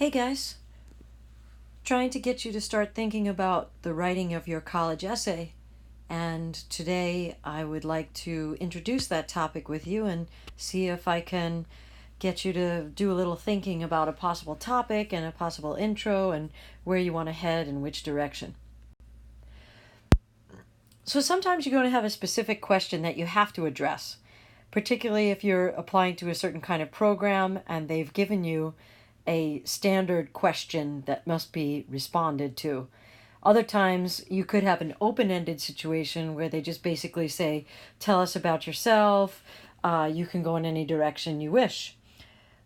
Hey guys, trying to get you to start thinking about the writing of your college essay. And today I would like to introduce that topic with you and see if I can get you to do a little thinking about a possible topic and a possible intro and where you want to head and which direction. So sometimes you're going to have a specific question that you have to address, particularly if you're applying to a certain kind of program and they've given you a standard question that must be responded to. Other times you could have an open-ended situation where they just basically say, tell us about yourself, you can go in any direction you wish.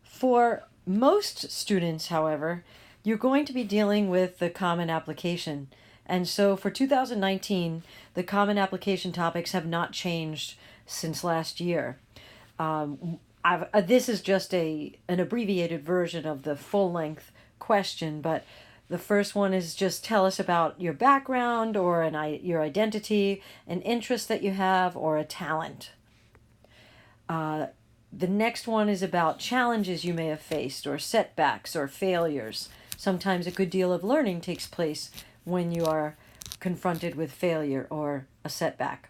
For most students, however, you're going to be dealing with the Common Application. And so for 2019, the Common Application topics have not changed since last year. This is just an abbreviated version of the full-length question, but the first one is just tell us about your background or your identity, an interest that you have, or a talent. The next one is about challenges you may have faced, or setbacks, or failures. Sometimes a good deal of learning takes place when you are confronted with failure or a setback.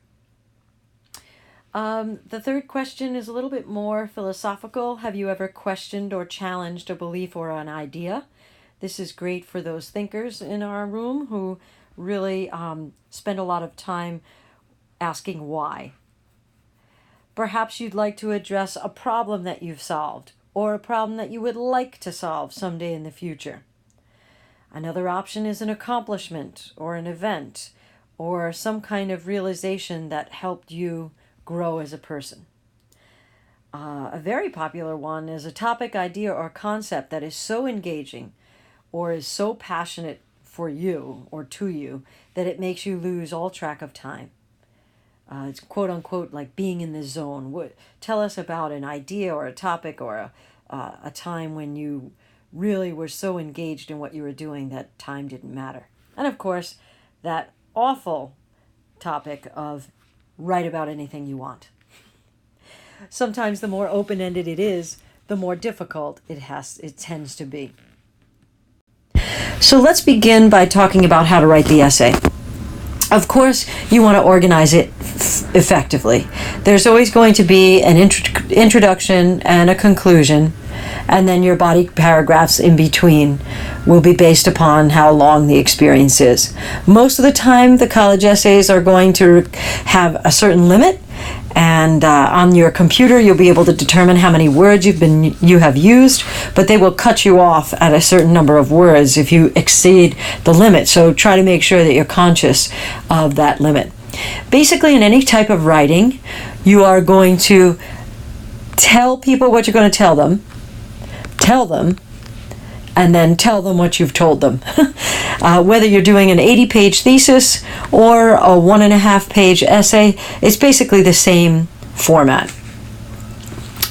The third question is a little bit more philosophical. Have you ever questioned or challenged a belief or an idea? This is great for those thinkers in our room who really spend a lot of time asking why. Perhaps you'd like to address a problem that you've solved or a problem that you would like to solve someday in the future. Another option is an accomplishment or an event or some kind of realization that helped you grow as a person. A very popular one is a topic, idea, or concept that is so engaging or is so passionate for you or to you that it makes you lose all track of time. It's quote unquote like being in the zone. Tell us about an idea or a topic or a time when you really were so engaged in what you were doing that time didn't matter. And of course, that awful topic of write about anything you want. Sometimes the more open-ended it is, the more difficult it tends to be. So let's begin by talking about how to write the essay. Of course, you want to organize it effectively. There's always going to be an introduction and a conclusion, and then your body paragraphs in between will be based upon how long the experience is. Most of the time, the college essays are going to have a certain limit, and on your computer you'll be able to determine how many words you have used, but they will cut you off at a certain number of words if you exceed the limit. So try to make sure that you're conscious of that limit. Basically, in any type of writing, you are going to tell people what you're going to tell them, and then tell them what you've told them. Whether you're doing an 80-page thesis or a 1.5-page essay, it's basically the same format.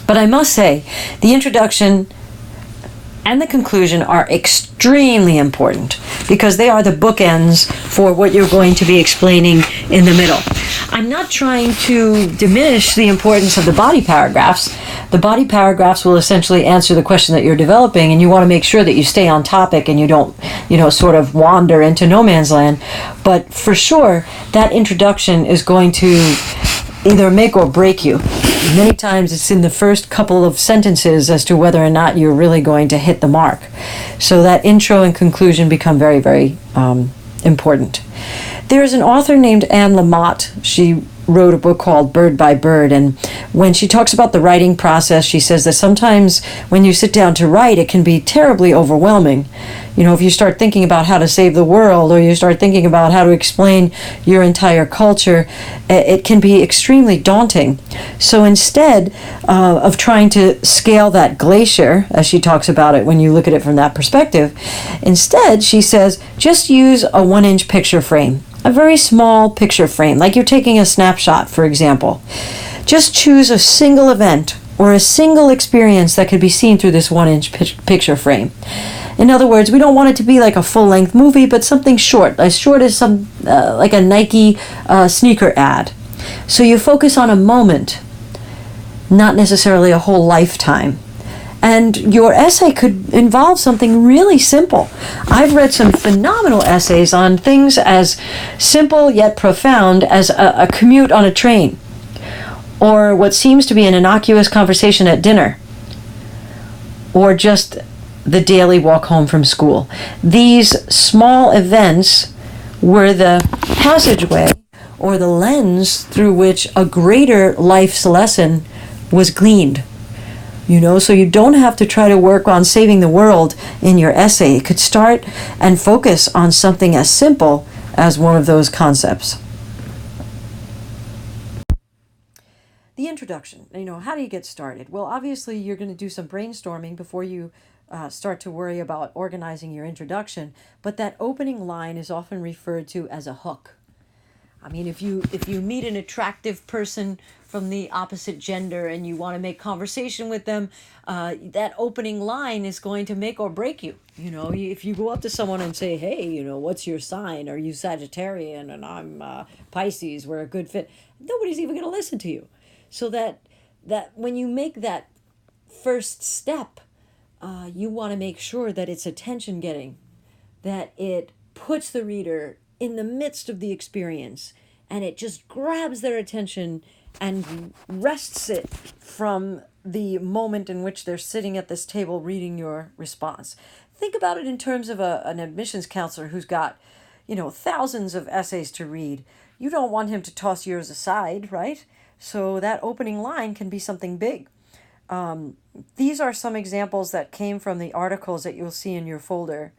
But I must say, the introduction and the conclusion are extremely important because they are the bookends for what you're going to be explaining in the middle. I'm not trying to diminish the importance of the body paragraphs. The body paragraphs will essentially answer the question that you're developing, and you want to make sure that you stay on topic and you don't, sort of wander into no man's land. But for sure, that introduction is going to either make or break you. Many times it's in the first couple of sentences as to whether or not you're really going to hit the mark. So that intro and conclusion become very, very important. There's an author named Anne Lamott. She wrote a book called Bird by Bird, and when she talks about the writing process, she says that sometimes when you sit down to write, it can be terribly overwhelming. If you start thinking about how to save the world, or you start thinking about how to explain your entire culture, it can be extremely daunting. So instead of trying to scale that glacier, as she talks about it when you look at it from that perspective, instead, she says, just use a 1-inch picture frame. A very small picture frame, like you're taking a snapshot, for example. Just choose a single event or a single experience that could be seen through this 1-inch picture frame. In other words, we don't want it to be like a full-length movie, but something short as like a Nike sneaker ad. So you focus on a moment, not necessarily a whole lifetime. And your essay could involve something really simple. I've read some phenomenal essays on things as simple yet profound as a commute on a train, or what seems to be an innocuous conversation at dinner, or just the daily walk home from school. These small events were the passageway or the lens through which a greater life's lesson was gleaned. So you don't have to try to work on saving the world in your essay. It could start and focus on something as simple as one of those concepts. The introduction. How do you get started? Well, obviously you're going to do some brainstorming before you start to worry about organizing your introduction, but that opening line is often referred to as a hook. If you meet an attractive person from the opposite gender and you want to make conversation with them, that opening line is going to make or break you. If you go up to someone and say, hey, what's your sign? Are you Sagittarian? And I'm Pisces. We're a good fit. Nobody's even going to listen to you. So that when you make that first step, you want to make sure that it's attention getting, that it puts the reader in the midst of the experience, and it just grabs their attention and wrests it from the moment in which they're sitting at this table reading your response. Think about it in terms of an admissions counselor who's got, thousands of essays to read. You don't want him to toss yours aside, right? So that opening line can be something big. These are some examples that came from the articles that you'll see in your folder.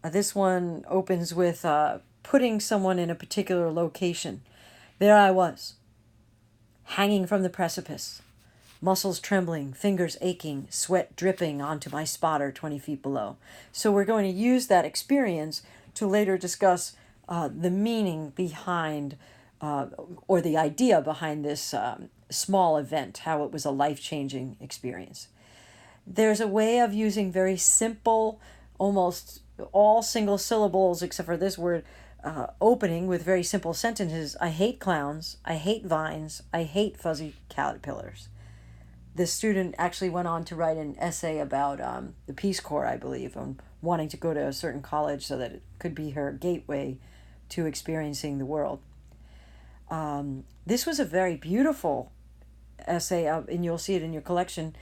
This one opens with putting someone in a particular location. There I was, hanging from the precipice, muscles trembling, fingers aching, sweat dripping onto my spotter 20 feet below. So we're going to use that experience to later discuss the meaning behind or the idea behind this small event, how it was a life-changing experience. There's a way of using very simple, almost all single syllables except for this word, opening with very simple sentences. I hate clowns, I hate vines, I hate fuzzy caterpillars. This student actually went on to write an essay about the Peace Corps, I believe, and wanting to go to a certain college so that it could be her gateway to experiencing the world. This was a very beautiful essay, and you'll see it in your collection,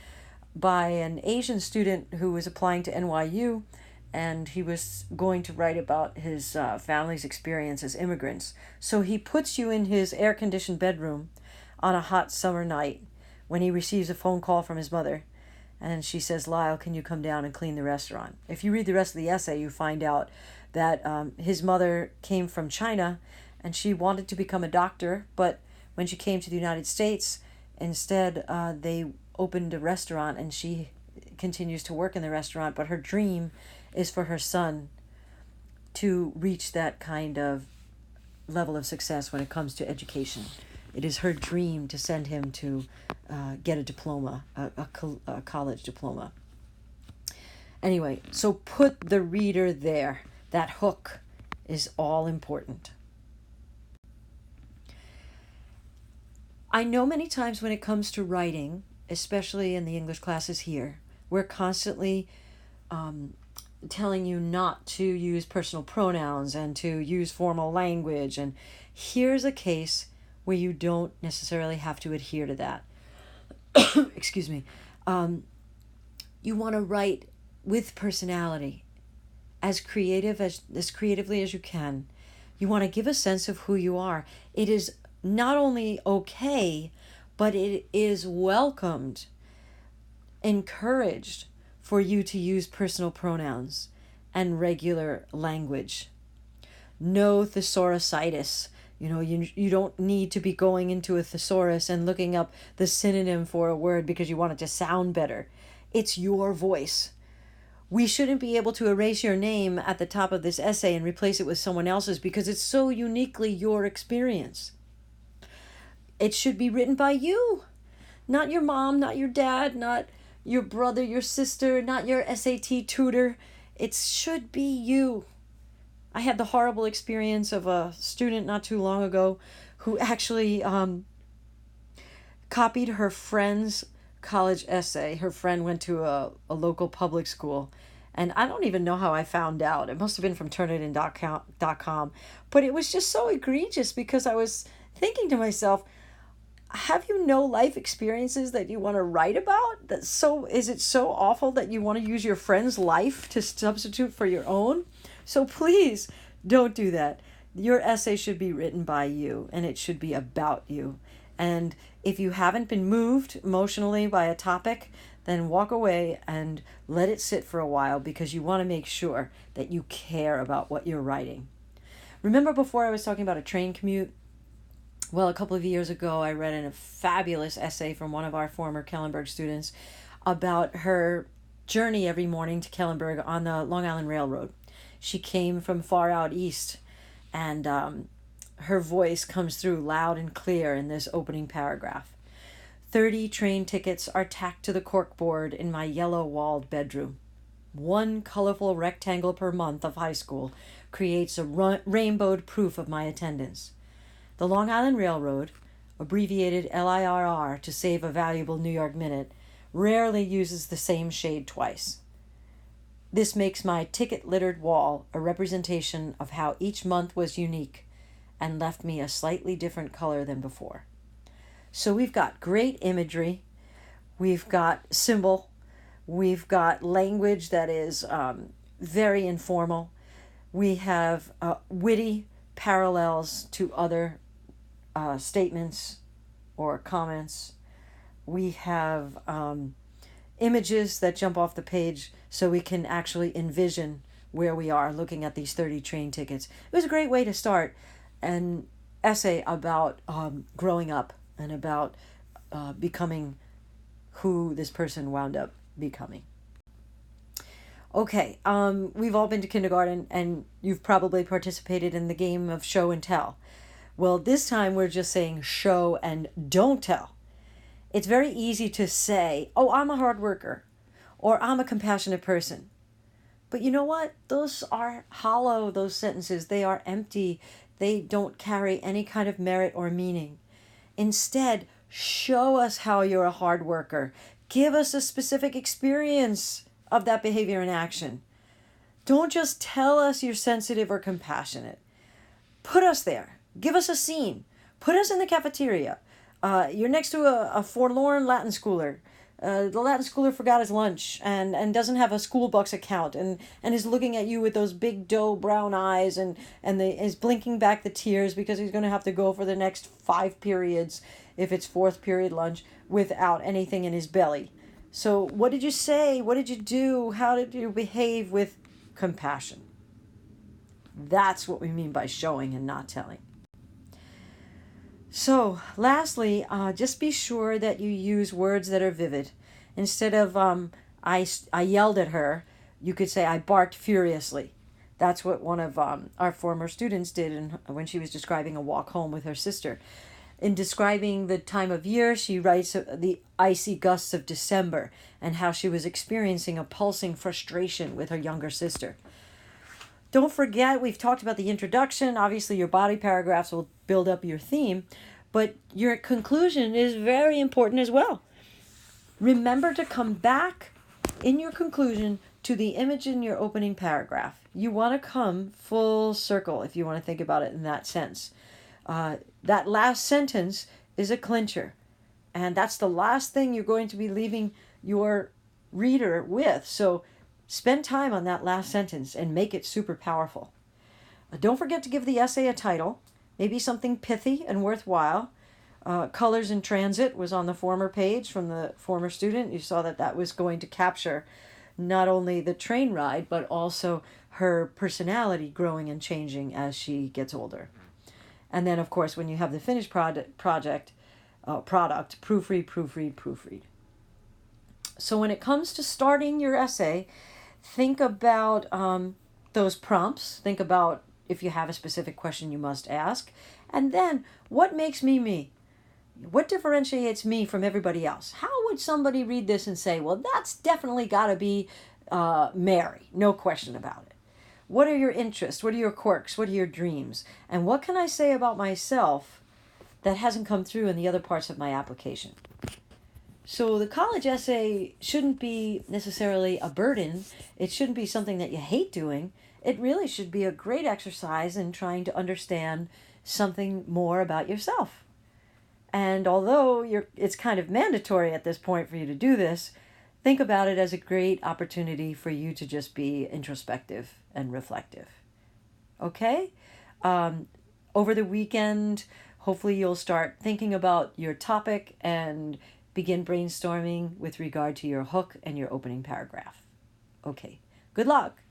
by an Asian student who was applying to NYU, and he was going to write about his family's experience as immigrants. So he puts you in his air-conditioned bedroom on a hot summer night when he receives a phone call from his mother, and she says, Lyle, can you come down and clean the restaurant? If you read the rest of the essay, you find out that his mother came from China, and she wanted to become a doctor, but when she came to the United States, instead they opened a restaurant, and she continues to work in the restaurant, but her dream is for her son to reach that kind of level of success when it comes to education. It is her dream to send him to get a diploma, a college diploma. Anyway, so put the reader there. That hook is all important. I know many times when it comes to writing, especially in the English classes here, we're constantly telling you not to use personal pronouns and to use formal language. And here's a case where you don't necessarily have to adhere to that. Excuse me. You want to write with personality, as creatively as you can. You want to give a sense of who you are. It is not only okay, but it is welcomed, encouraged for you to use personal pronouns and regular language. No thesaurusitis. You don't need to be going into a thesaurus and looking up the synonym for a word because you want it to sound better. It's your voice. We shouldn't be able to erase your name at the top of this essay and replace it with someone else's because it's so uniquely your experience. It should be written by you, not your mom, not your dad, not your brother, your sister, not your SAT tutor. It should be you. I had the horrible experience of a student not too long ago who actually copied her friend's college essay. Her friend went to a local public school. And I don't even know how I found out. It must have been from Turnitin.com. But it was just so egregious because I was thinking to myself, have you no life experiences that you want to write about? Is it so awful that you want to use your friend's life to substitute for your own? So please don't do that. Your essay should be written by you, and it should be about you. And if you haven't been moved emotionally by a topic, then walk away and let it sit for a while, because you want to make sure that you care about what you're writing. Remember before I was talking about a train commute? Well, a couple of years ago, I read a fabulous essay from one of our former Kellenberg students about her journey every morning to Kellenberg on the Long Island Railroad. She came from far out east, and her voice comes through loud and clear in this opening paragraph. 30 train tickets are tacked to the corkboard in my yellow-walled bedroom. One colorful rectangle per month of high school creates a rainbowed proof of my attendance. The Long Island Railroad, abbreviated LIRR to save a valuable New York minute, rarely uses the same shade twice. This makes my ticket-littered wall a representation of how each month was unique and left me a slightly different color than before. So we've got great imagery, we've got symbol, we've got language that is very informal, we have witty parallels to other statements or comments, we have images that jump off the page so we can actually envision where we are looking at these 30 train tickets. It was a great way to start an essay about growing up and about becoming who this person wound up becoming. Okay, we've all been to kindergarten, and you've probably participated in the game of show and tell. Well, this time we're just saying show and don't tell. It's very easy to say, oh, I'm a hard worker, or I'm a compassionate person. But you know what? Those are hollow, those sentences. They are empty. They don't carry any kind of merit or meaning. Instead, show us how you're a hard worker. Give us a specific experience of that behavior and action. Don't just tell us you're sensitive or compassionate. Put us there. Give us a scene. Put us in the cafeteria. You're next to a forlorn Latin schooler. The Latin schooler forgot his lunch and doesn't have a school bucks account and is looking at you with those big doe brown eyes and is blinking back the tears because he's going to have to go for the next 5 periods, if it's 4th period lunch, without anything in his belly. So what did you say? What did you do? How did you behave with compassion? That's what we mean by showing and not telling. So, lastly, just be sure that you use words that are vivid. Instead of, I yelled at her, you could say, I barked furiously. That's what one of our former students did when she was describing a walk home with her sister. In describing the time of year, she writes the icy gusts of December and how she was experiencing a pulsing frustration with her younger sister. Don't forget, we've talked about the introduction. Obviously, your body paragraphs will build up your theme, but your conclusion is very important as well. Remember to come back in your conclusion to the image in your opening paragraph. You want to come full circle if you want to think about it in that sense. That last sentence is a clincher, and that's the last thing you're going to be leaving your reader with. So spend time on that last sentence and make it super powerful. Don't forget to give the essay a title, maybe something pithy and worthwhile. Colors in Transit was on the former page from the former student. You saw that was going to capture not only the train ride, but also her personality growing and changing as she gets older. And then, of course, when you have the finished product, proofread. So when it comes to starting your essay, think about those prompts. Think about if you have a specific question you must ask. And then, what makes me me? What differentiates me from everybody else? How would somebody read this and say, well, that's definitely got to be Mary, no question about it. What are your interests? What are your quirks? What are your dreams? And what can I say about myself that hasn't come through in the other parts of my application? So the college essay shouldn't be necessarily a burden. It shouldn't be something that you hate doing. It really should be a great exercise in trying to understand something more about yourself. And although it's kind of mandatory at this point for you to do this, think about it as a great opportunity for you to just be introspective and reflective. Okay? Over the weekend, hopefully you'll start thinking about your topic and begin brainstorming with regard to your hook and your opening paragraph. Okay. Good luck.